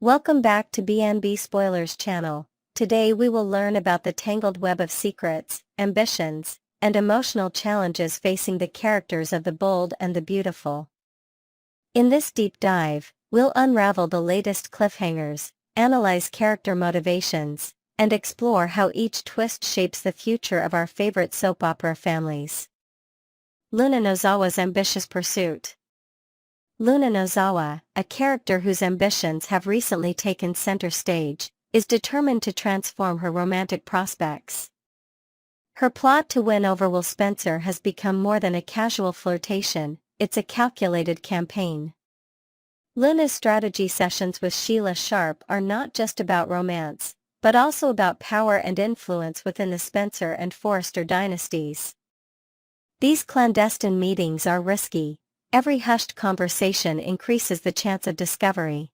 Welcome back to BNB Spoilers channel. Today we will learn about the tangled web of secrets, ambitions, and emotional challenges facing the characters of the bold and the beautiful. In this deep dive, we'll unravel the latest cliffhangers, analyze character motivations, and explore how each twist shapes the future of our favorite soap opera families. Luna Nozawa's ambitious pursuit. Luna Nozawa, a character whose ambitions have recently taken center stage, is determined to transform her romantic prospects. Her plot to win over Will Spencer has become more than a casual flirtation, it's a calculated campaign. Luna's strategy sessions with Sheila Sharp are not just about romance, but also about power and influence within the Spencer and Forrester dynasties. These clandestine meetings are risky. Every hushed conversation increases the chance of discovery.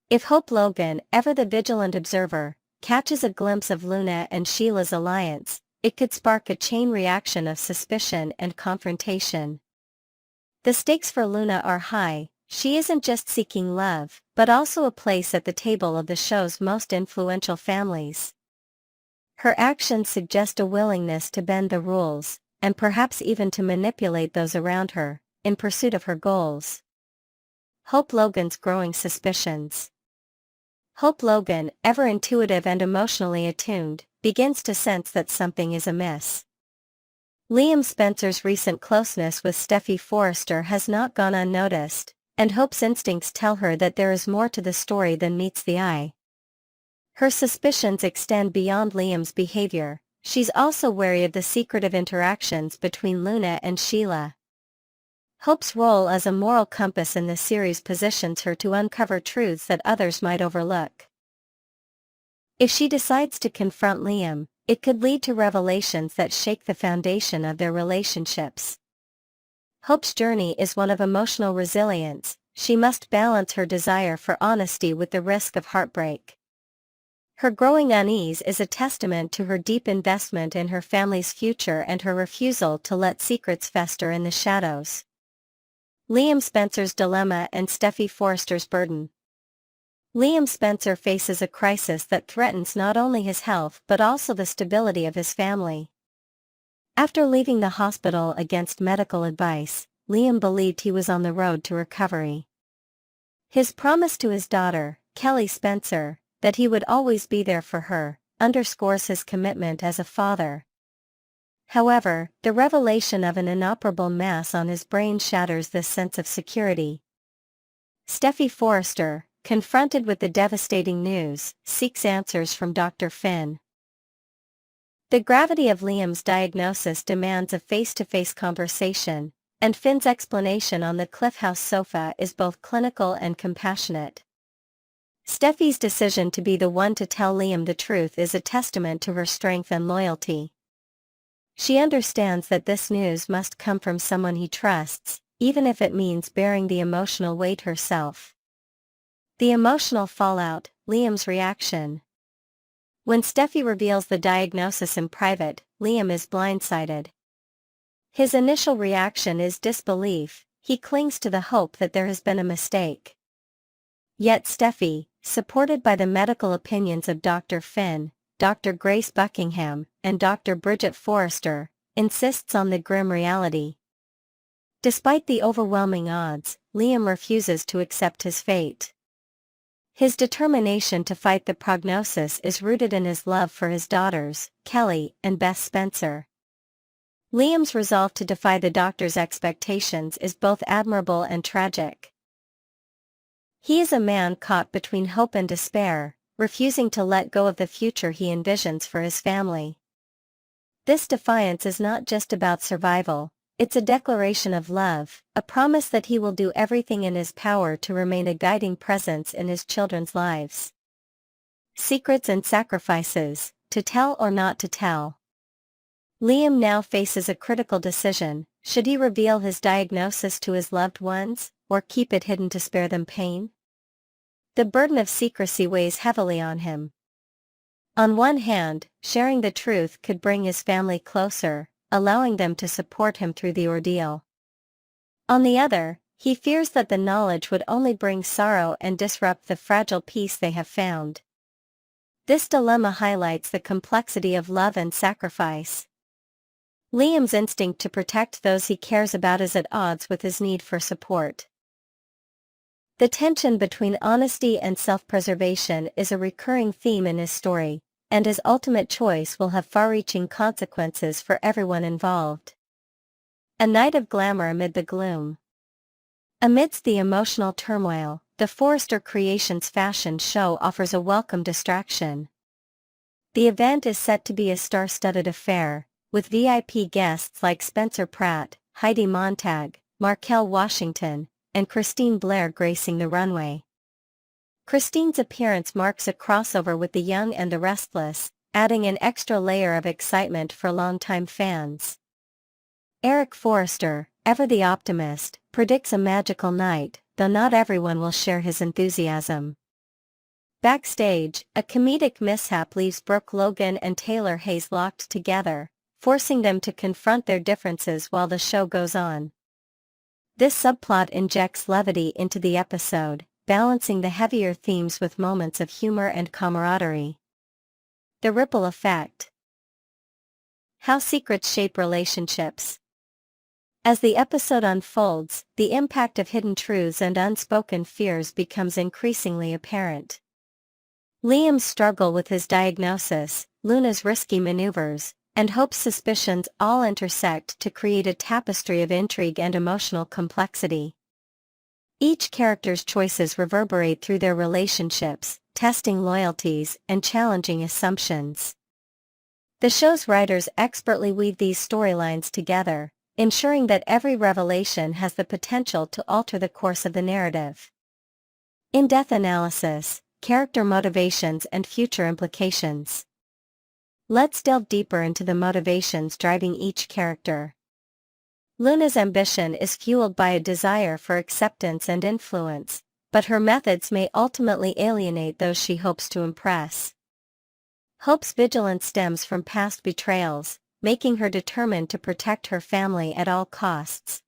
If Hope Logan, ever the vigilant observer, catches a glimpse of Luna and Sheila's alliance, it could spark a chain reaction of suspicion and confrontation. The stakes for Luna are high. She isn't just seeking love, but also a place at the table of the show's most influential families. Her actions suggest a willingness to bend the rules, and perhaps even to manipulate those around her, in pursuit of her goals. Hope Logan's growing suspicions. Hope Logan, ever intuitive and emotionally attuned, begins to sense that something is amiss. Liam Spencer's recent closeness with Steffy Forrester has not gone unnoticed, and Hope's instincts tell her that there is more to the story than meets the eye. Her suspicions extend beyond Liam's behavior. She's also wary of the secretive interactions between Luna and Sheila. Hope's role as a moral compass in the series positions her to uncover truths that others might overlook. If she decides to confront Liam, it could lead to revelations that shake the foundation of their relationships. Hope's journey is one of emotional resilience. She must balance her desire for honesty with the risk of heartbreak. Her growing unease is a testament to her deep investment in her family's future and her refusal to let secrets fester in the shadows. Liam Spencer's dilemma and Steffy Forrester's burden. Liam Spencer faces a crisis that threatens not only his health but also the stability of his family. After leaving the hospital against medical advice, Liam believed he was on the road to recovery. His promise to his daughter, Kelly Spencer, that he would always be there for her, underscores his commitment as a father. However, the revelation of an inoperable mass on his brain shatters this sense of security. Steffy Forrester, confronted with the devastating news, seeks answers from Dr. Finn. The gravity of Liam's diagnosis demands a face-to-face conversation, and Finn's explanation on the Cliff House sofa is both clinical and compassionate. Steffy's decision to be the one to tell Liam the truth is a testament to her strength and loyalty. She understands that this news must come from someone he trusts, even if it means bearing the emotional weight herself. The emotional fallout, Liam's reaction. When Steffy reveals the diagnosis in private, Liam is blindsided. His initial reaction is disbelief. He clings to the hope that there has been a mistake. Yet Steffy, supported by the medical opinions of Dr. Finn, Dr. Grace Buckingham, and Dr. Bridget Forrester, insists on the grim reality. Despite the overwhelming odds, Liam refuses to accept his fate. His determination to fight the prognosis is rooted in his love for his daughters, Kelly and Beth Spencer. Liam's resolve to defy the doctor's expectations is both admirable and tragic. He is a man caught between hope and despair, refusing to let go of the future he envisions for his family. This defiance is not just about survival, it's a declaration of love, a promise that he will do everything in his power to remain a guiding presence in his children's lives. Secrets and sacrifices, to tell or not to tell. Liam now faces a critical decision. Should he reveal his diagnosis to his loved ones, or keep it hidden to spare them pain? The burden of secrecy weighs heavily on him. On one hand, sharing the truth could bring his family closer, allowing them to support him through the ordeal. On the other, He fears that the knowledge would only bring sorrow and disrupt the fragile peace they have found. This dilemma highlights the complexity of love and sacrifice. Liam's instinct to protect those he cares about is at odds with his need for support. The tension between honesty and self-preservation is a recurring theme in his story, and his ultimate choice will have far-reaching consequences for everyone involved. A night of glamour amid the gloom. Amidst the emotional turmoil, the Forrester Creations fashion show offers a welcome distraction. The event is set to be a star-studded affair, with VIP guests like Spencer Pratt, Heidi Montag, Markel Washington, and Christine Blair gracing the runway. Christine's appearance marks a crossover with the young and the restless, adding an extra layer of excitement for longtime fans. Eric Forrester, ever the optimist, predicts a magical night, though not everyone will share his enthusiasm. Backstage, a comedic mishap leaves Brooke Logan and Taylor Hayes locked together, forcing them to confront their differences while the show goes on. This subplot injects levity into the episode, balancing the heavier themes with moments of humor and camaraderie. The ripple effect. How secrets shape relationships. As the episode unfolds, the impact of hidden truths and unspoken fears becomes increasingly apparent. Liam's struggle with his diagnosis, Luna's risky maneuvers, and Hope's suspicions all intersect to create a tapestry of intrigue and emotional complexity. Each character's choices reverberate through their relationships, testing loyalties and challenging assumptions. The show's writers expertly weave these storylines together, ensuring that every revelation has the potential to alter the course of the narrative. In-depth analysis, character motivations and future implications. Let's delve deeper into the motivations driving each character. Luna's ambition is fueled by a desire for acceptance and influence, but her methods may ultimately alienate those she hopes to impress. Hope's vigilance stems from past betrayals, making her determined to protect her family at all costs.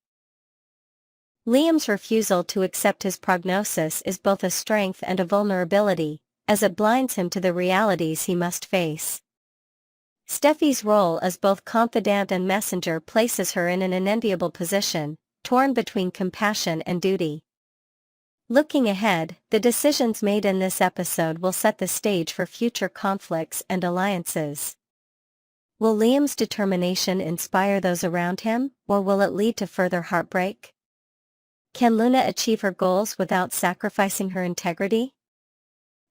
Liam's refusal to accept his prognosis is both a strength and a vulnerability, as it blinds him to the realities he must face. Steffy's role as both confidant and messenger places her in an unenviable position, torn between compassion and duty. Looking ahead, the decisions made in this episode will set the stage for future conflicts and alliances. Will Liam's determination inspire those around him, or will it lead to further heartbreak? Can Luna achieve her goals without sacrificing her integrity?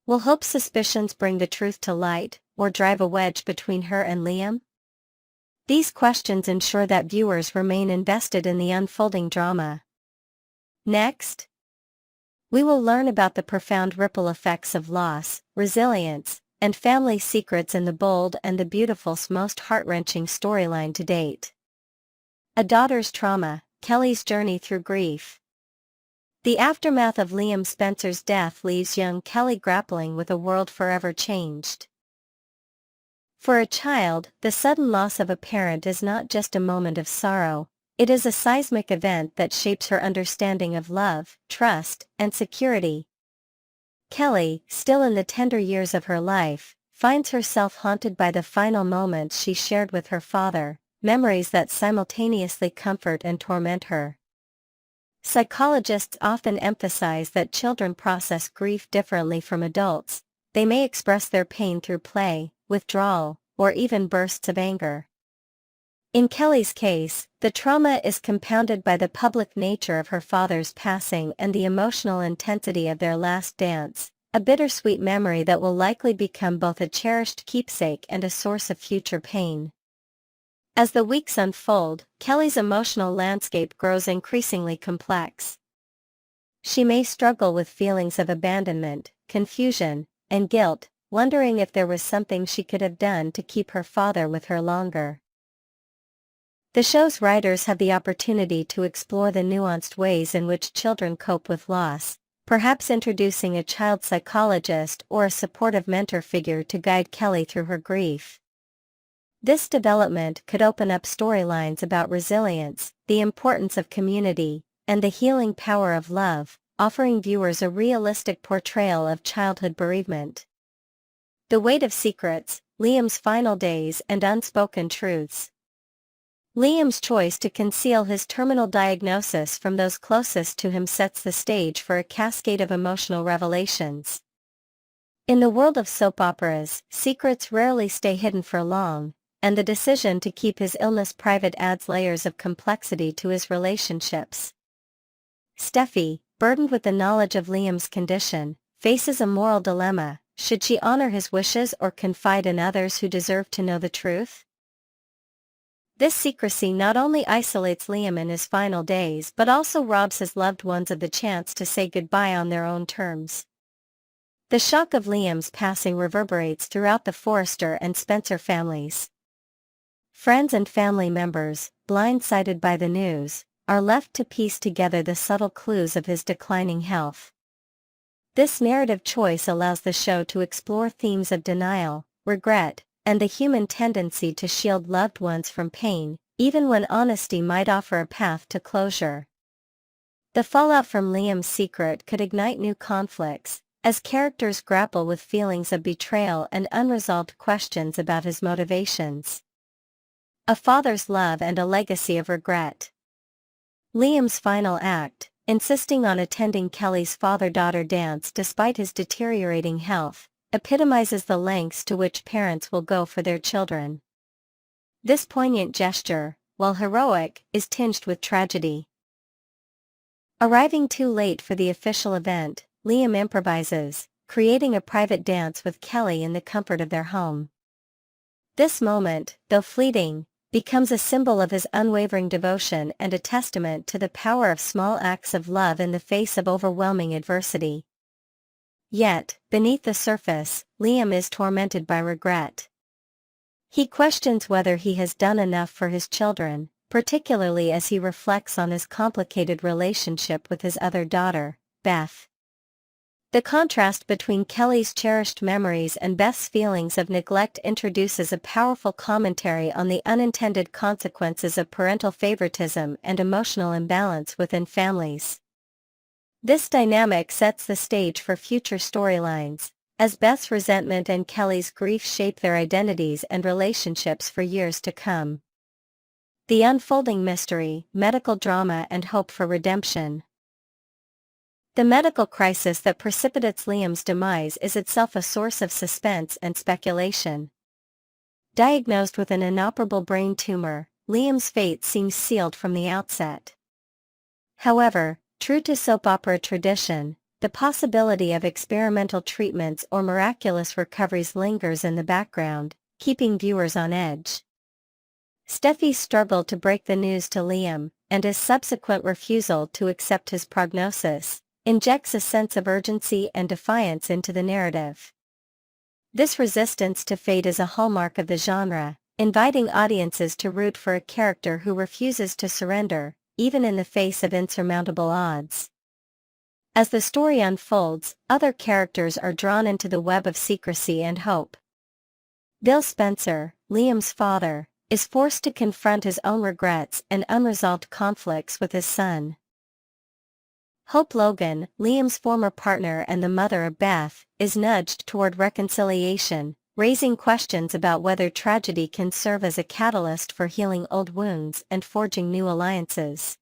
Will Hope's suspicions bring the truth to light, or drive a wedge between her and Liam? These questions ensure that viewers remain invested in the unfolding drama. Next, we will learn about the profound ripple effects of loss, resilience, and family secrets in the bold and the beautiful's most heart-wrenching storyline to date. A Daughter's Trauma, Kelly's Journey Through Grief. The aftermath of Liam Spencer's death leaves young Kelly grappling with a world forever changed. For a child, the sudden loss of a parent is not just a moment of sorrow, it is a seismic event that shapes her understanding of love, trust, and security. Kelly, still in the tender years of her life, finds herself haunted by the final moments she shared with her father, memories that simultaneously comfort and torment her. Psychologists often emphasize that children process grief differently from adults. They may express their pain through play, withdrawal, or even bursts of anger. In Kelly's case, the trauma is compounded by the public nature of her father's passing and the emotional intensity of their last dance, a bittersweet memory that will likely become both a cherished keepsake and a source of future pain. As the weeks unfold, Kelly's emotional landscape grows increasingly complex. She may struggle with feelings of abandonment, confusion, and guilt, wondering if there was something she could have done to keep her father with her longer. The show's writers have the opportunity to explore the nuanced ways in which children cope with loss, perhaps introducing a child psychologist or a supportive mentor figure to guide Kelly through her grief. This development could open up storylines about resilience, the importance of community, and the healing power of love, offering viewers a realistic portrayal of childhood bereavement. The weight of secrets, Liam's final days and unspoken truths. Liam's choice to conceal his terminal diagnosis from those closest to him sets the stage for a cascade of emotional revelations. In the world of soap operas, secrets rarely stay hidden for long, and the decision to keep his illness private adds layers of complexity to his relationships. Steffy, burdened with the knowledge of Liam's condition, faces a moral dilemma: should she honor his wishes or confide in others who deserve to know the truth? This secrecy not only isolates Liam in his final days but also robs his loved ones of the chance to say goodbye on their own terms. The shock of Liam's passing reverberates throughout the Forrester and Spencer families. Friends and family members, blindsided by the news, are left to piece together the subtle clues of his declining health. This narrative choice allows the show to explore themes of denial, regret, and the human tendency to shield loved ones from pain, even when honesty might offer a path to closure. The fallout from Liam's secret could ignite new conflicts, as characters grapple with feelings of betrayal and unresolved questions about his motivations. A father's love and a legacy of regret. Liam's final act, insisting on attending Kelly's father-daughter dance despite his deteriorating health, epitomizes the lengths to which parents will go for their children. This poignant gesture, while heroic, is tinged with tragedy. Arriving too late for the official event, Liam improvises, creating a private dance with Kelly in the comfort of their home. This moment, though fleeting, becomes a symbol of his unwavering devotion and a testament to the power of small acts of love in the face of overwhelming adversity. Yet, beneath the surface, Liam is tormented by regret. He questions whether he has done enough for his children, particularly as he reflects on his complicated relationship with his other daughter, Beth. The contrast between Kelly's cherished memories and Beth's feelings of neglect introduces a powerful commentary on the unintended consequences of parental favoritism and emotional imbalance within families. This dynamic sets the stage for future storylines, as Beth's resentment and Kelly's grief shape their identities and relationships for years to come. The unfolding mystery, medical drama and hope for redemption. The medical crisis that precipitates Liam's demise is itself a source of suspense and speculation. Diagnosed with an inoperable brain tumor, Liam's fate seems sealed from the outset. However, true to soap opera tradition, the possibility of experimental treatments or miraculous recoveries lingers in the background, keeping viewers on edge. Steffy's struggle to break the news to Liam, and his subsequent refusal to accept his prognosis, injects a sense of urgency and defiance into the narrative. This resistance to fate is a hallmark of the genre, inviting audiences to root for a character who refuses to surrender, even in the face of insurmountable odds. As the story unfolds, other characters are drawn into the web of secrecy and hope. Bill Spencer, Liam's father, is forced to confront his own regrets and unresolved conflicts with his son. Hope Logan, Liam's former partner and the mother of Beth, is nudged toward reconciliation, raising questions about whether tragedy can serve as a catalyst for healing old wounds and forging new alliances.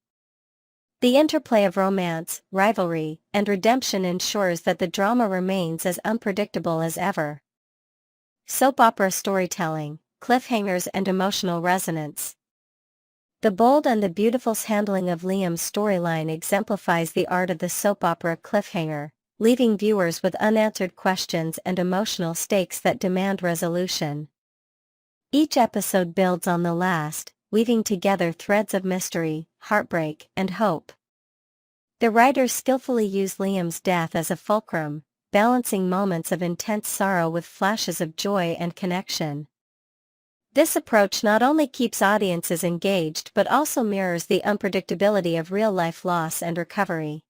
The interplay of romance, rivalry, and redemption ensures that the drama remains as unpredictable as ever. Soap opera storytelling, cliffhangers and emotional resonance. The bold and the beautiful's handling of Liam's storyline exemplifies the art of the soap opera cliffhanger, leaving viewers with unanswered questions and emotional stakes that demand resolution. Each episode builds on the last, weaving together threads of mystery, heartbreak, and hope. The writers skillfully use Liam's death as a fulcrum, balancing moments of intense sorrow with flashes of joy and connection. This approach not only keeps audiences engaged but also mirrors the unpredictability of real-life loss and recovery.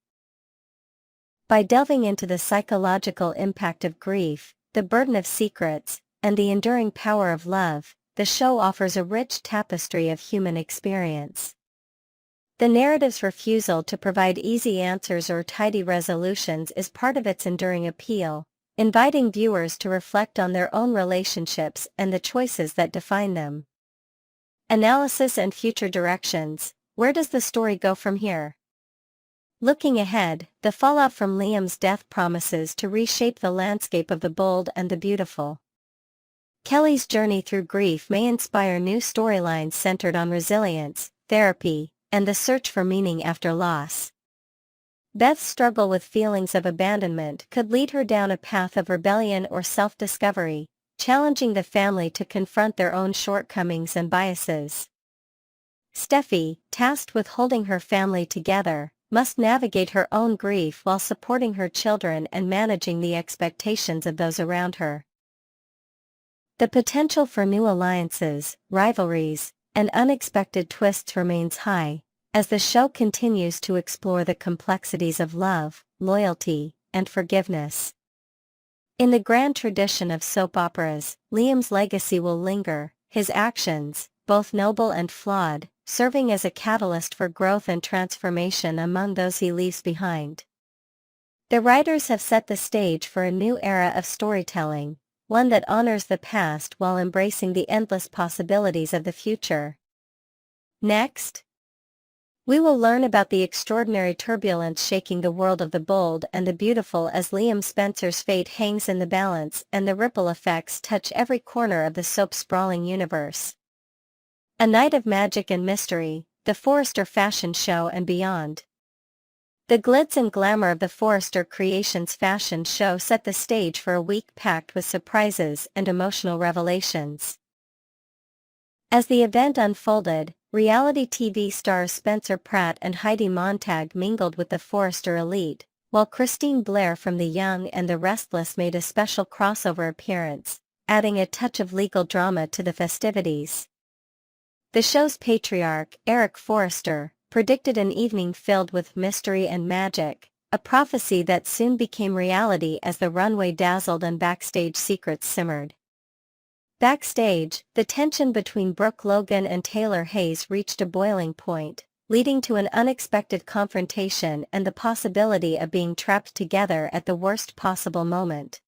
By delving into the psychological impact of grief, the burden of secrets, and the enduring power of love, the show offers a rich tapestry of human experience. The narrative's refusal to provide easy answers or tidy resolutions is part of its enduring appeal, inviting viewers to reflect on their own relationships and the choices that define them. Analysis and future directions. Where does the story go from here? Looking ahead, the fallout from Liam's death promises to reshape the landscape of the bold and the beautiful. Kelly's journey through grief may inspire new storylines centered on resilience, therapy, and the search for meaning after loss. Beth's struggle with feelings of abandonment could lead her down a path of rebellion or self-discovery, challenging the family to confront their own shortcomings and biases. Steffy, tasked with holding her family together, must navigate her own grief while supporting her children and managing the expectations of those around her. The potential for new alliances, rivalries, and unexpected twists remains high, as the show continues to explore the complexities of love, loyalty, and forgiveness. In the grand tradition of soap operas, Liam's legacy will linger, his actions, both noble and flawed, serving as a catalyst for growth and transformation among those he leaves behind. The writers have set the stage for a new era of storytelling, one that honors the past while embracing the endless possibilities of the future. Next, we will learn about the extraordinary turbulence shaking the world of the bold and the beautiful as Liam Spencer's fate hangs in the balance and the ripple effects touch every corner of the soap-sprawling universe. A night of magic and mystery, the Forrester fashion show and beyond. The glitz and glamour of the Forrester Creations fashion show set the stage for a week packed with surprises and emotional revelations. As the event unfolded, reality TV stars Spencer Pratt and Heidi Montag mingled with the Forrester elite, while Christine Blair from The Young and the Restless made a special crossover appearance, adding a touch of legal drama to the festivities. The show's patriarch, Eric Forrester, predicted an evening filled with mystery and magic, a prophecy that soon became reality as the runway dazzled and backstage secrets simmered. Backstage, the tension between Brooke Logan and Taylor Hayes reached a boiling point, leading to an unexpected confrontation and the possibility of being trapped together at the worst possible moment.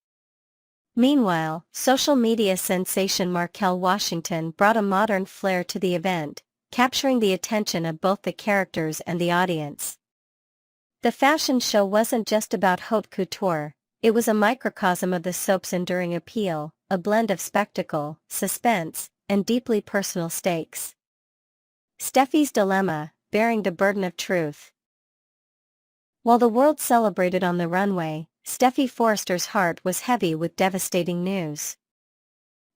Meanwhile, social media sensation Markel Washington brought a modern flair to the event, capturing the attention of both the characters and the audience. The fashion show wasn't just about haute couture, it was a microcosm of the soap's enduring appeal, a blend of spectacle, suspense, and deeply personal stakes. Steffy's dilemma, bearing the burden of truth. While the world celebrated on the runway, Steffy Forrester's heart was heavy with devastating news.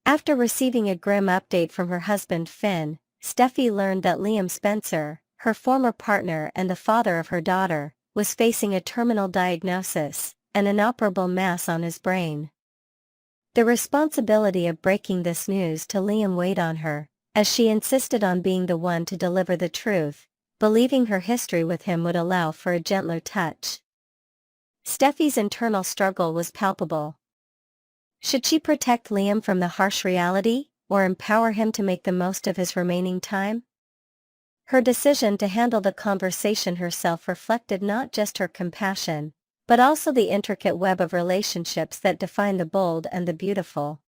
After receiving a grim update from her husband Finn, Steffy learned that Liam Spencer, her former partner and the father of her daughter, was facing a terminal diagnosis, an inoperable mass on his brain. The responsibility of breaking this news to Liam weighed on her, as she insisted on being the one to deliver the truth, believing her history with him would allow for a gentler touch. Steffy's internal struggle was palpable. Should she protect Liam from the harsh reality, or empower him to make the most of his remaining time? Her decision to handle the conversation herself reflected not just her compassion, but also the intricate web of relationships that define the bold and the beautiful.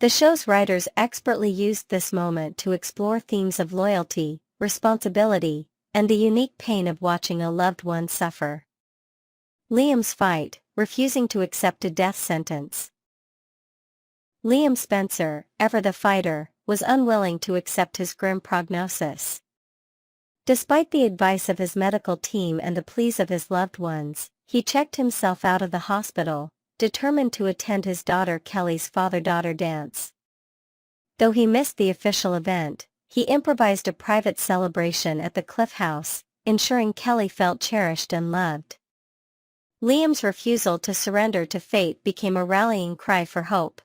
The show's writers expertly used this moment to explore themes of loyalty, responsibility, and the unique pain of watching a loved one suffer. Liam's fight, refusing to accept a death sentence. Liam Spencer, ever the fighter, was unwilling to accept his grim prognosis. Despite the advice of his medical team and the pleas of his loved ones, he checked himself out of the hospital, determined to attend his daughter Kelly's father-daughter dance. Though he missed the official event, he improvised a private celebration at the Cliff House, ensuring Kelly felt cherished and loved. Liam's refusal to surrender to fate became a rallying cry for hope.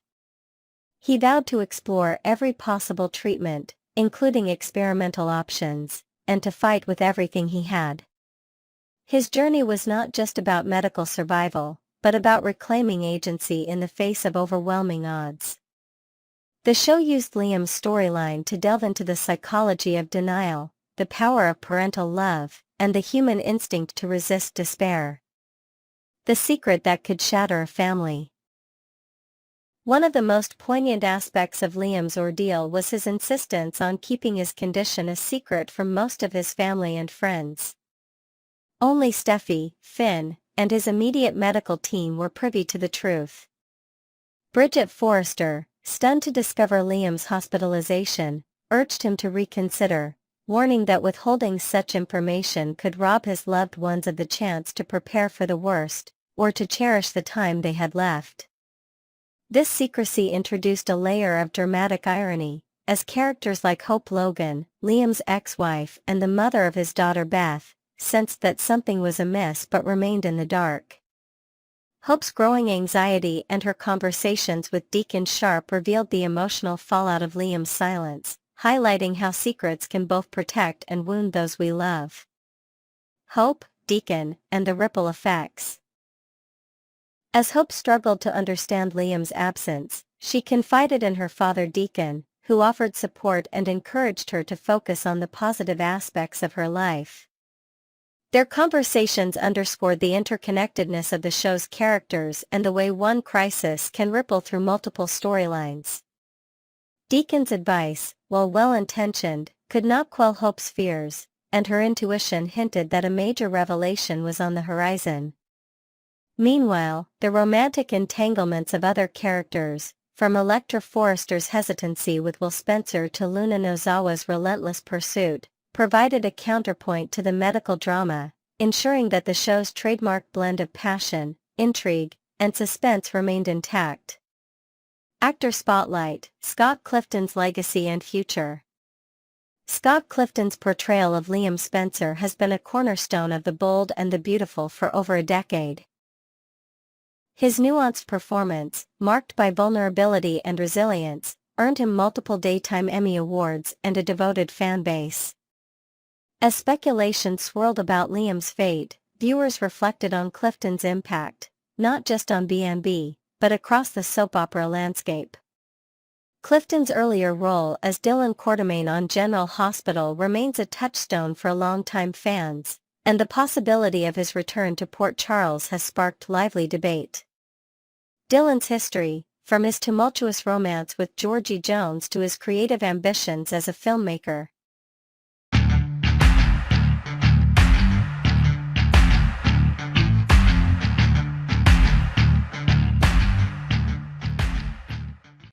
He vowed to explore every possible treatment, including experimental options, and to fight with everything he had. His journey was not just about medical survival, but about reclaiming agency in the face of overwhelming odds. The show used Liam's storyline to delve into the psychology of denial, the power of parental love, and the human instinct to resist despair. The secret that could shatter a family. One of the most poignant aspects of Liam's ordeal was his insistence on keeping his condition a secret from most of his family and friends. Only Steffy, Finn, and his immediate medical team were privy to the truth. Bridget Forrester, stunned to discover Liam's hospitalization, urged him to reconsider, warning that withholding such information could rob his loved ones of the chance to prepare for the worst, or to cherish the time they had left. This secrecy introduced a layer of dramatic irony, as characters like Hope Logan, Liam's ex-wife and the mother of his daughter Beth, sensed that something was amiss but remained in the dark. Hope's growing anxiety and her conversations with Deacon Sharp revealed the emotional fallout of Liam's silence, highlighting how secrets can both protect and wound those we love. Hope, Deacon, and the ripple effects. As Hope struggled to understand Liam's absence, she confided in her father Deacon, who offered support and encouraged her to focus on the positive aspects of her life. Their conversations underscored the interconnectedness of the show's characters and the way one crisis can ripple through multiple storylines. Deacon's advice, while well-intentioned, could not quell Hope's fears, and her intuition hinted that a major revelation was on the horizon. Meanwhile, the romantic entanglements of other characters, from Electra Forrester's hesitancy with Will Spencer to Luna Nozawa's relentless pursuit, provided a counterpoint to the medical drama, ensuring that the show's trademark blend of passion, intrigue, and suspense remained intact. Actor Spotlight: Scott Clifton's legacy and future. Scott Clifton's portrayal of Liam Spencer has been a cornerstone of The Bold and the Beautiful for over a decade. His nuanced performance, marked by vulnerability and resilience, earned him multiple Daytime Emmy Awards and a devoted fan base. As speculation swirled about Liam's fate, viewers reflected on Clifton's impact, not just on B&B, but across the soap opera landscape. Clifton's earlier role as Dylan Quartermain on General Hospital remains a touchstone for longtime fans, and the possibility of his return to Port Charles has sparked lively debate. Dylan's history, from his tumultuous romance with Georgie Jones to his creative ambitions as a filmmaker,